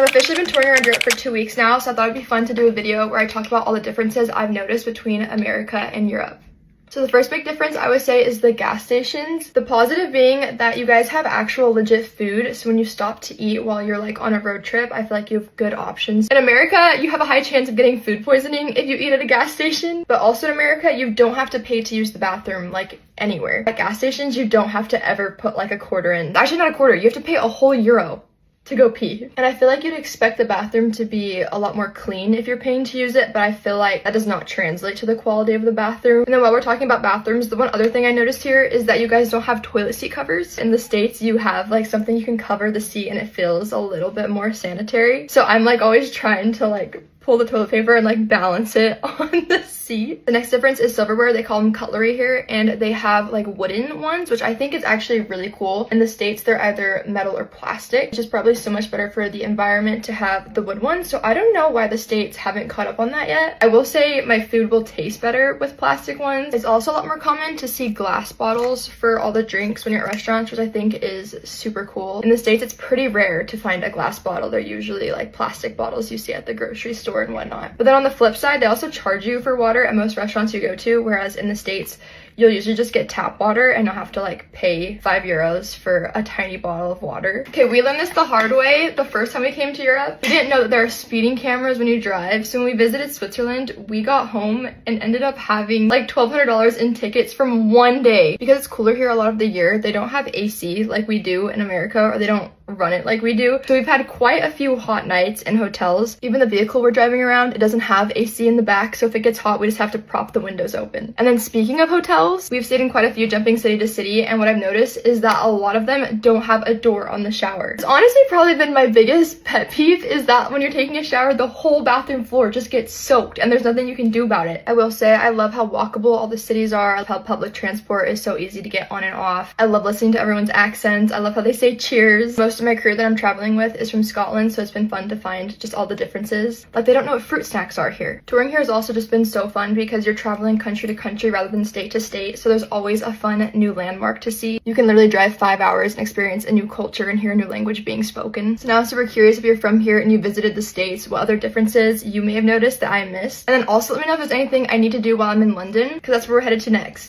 I've officially been touring around Europe for 2 weeks now, so I thought it'd be fun to do a video where I talk about all the differences I've noticed between America and Europe. So the first big difference I would say is the gas stations. The positive being that you guys have actual legit food, so when you stop to eat while you're like on a road trip, I feel like you have good options. In America, you have a high chance of getting food poisoning if you eat at a gas station, but also in America, you don't have to pay to use the bathroom like anywhere. At gas stations, you don't have to ever put like a quarter in. Actually, not a quarter, you have to pay a whole euro to go pee. And I feel like you'd expect the bathroom to be a lot more clean if you're paying to use it, but I feel like that does not translate to the quality of the bathroom. And then while we're talking about bathrooms, the one other thing I noticed here is that you guys don't have toilet seat covers. In the States, you have like something you can cover the seat and it feels a little bit more sanitary. So I'm like always trying to like pull the toilet paper and like balance it on the seat. The next difference is silverware. They call them cutlery here, and they have like wooden ones, which I think is actually really cool. In the States, they're either metal or plastic, which is probably so much better for the environment to have the wood ones. So I don't know why the States haven't caught up on that yet. I will say my food will taste better with plastic ones. It's also a lot more common to see glass bottles for all the drinks when you're at restaurants, which I think is super cool. In the States, it's pretty rare to find a glass bottle. They're usually like plastic bottles you see at the grocery store and whatnot. But then on the flip side, they also charge you for water at most restaurants you go to, whereas in the States you'll usually just get tap water and you'll have to like pay 5 euros for a tiny bottle of water. Okay, we learned this the hard way the first time we came to Europe. We didn't know that there are speeding cameras when you drive, so when we visited Switzerland, we got home and ended up having like $1,200 in tickets from one day. Because it's cooler here a lot of the year, they don't have AC like we do in America, or they don't run it like we do. So we've had quite a few hot nights in hotels. Even the vehicle we're driving around, it doesn't have AC in the back, so if it gets hot, we just have to prop the windows open. And then speaking of hotels, we've stayed in quite a few jumping city to city, and what I've noticed is that a lot of them don't have a door on the shower. It's honestly probably been my biggest pet peeve, is that when you're taking a shower, the whole bathroom floor just gets soaked and there's nothing you can do about it. I will say I love how walkable all the cities are. I love how public transport is so easy to get on and off. I love listening to everyone's accents. I love how they say cheers. Most of my crew that I'm traveling with is from Scotland, so it's been fun to find just all the differences. Like, they don't know what fruit snacks are here. Touring here has also just been so fun because you're traveling country to country rather than state to state, so there's always a fun new landmark to see. You can literally drive 5 hours and experience a new culture and hear a new language being spoken. So now I'm super curious, if you're from here and you visited the States, what other differences you may have noticed that I missed. And then also let me know if there's anything I need to do while I'm in London, because that's where we're headed to next.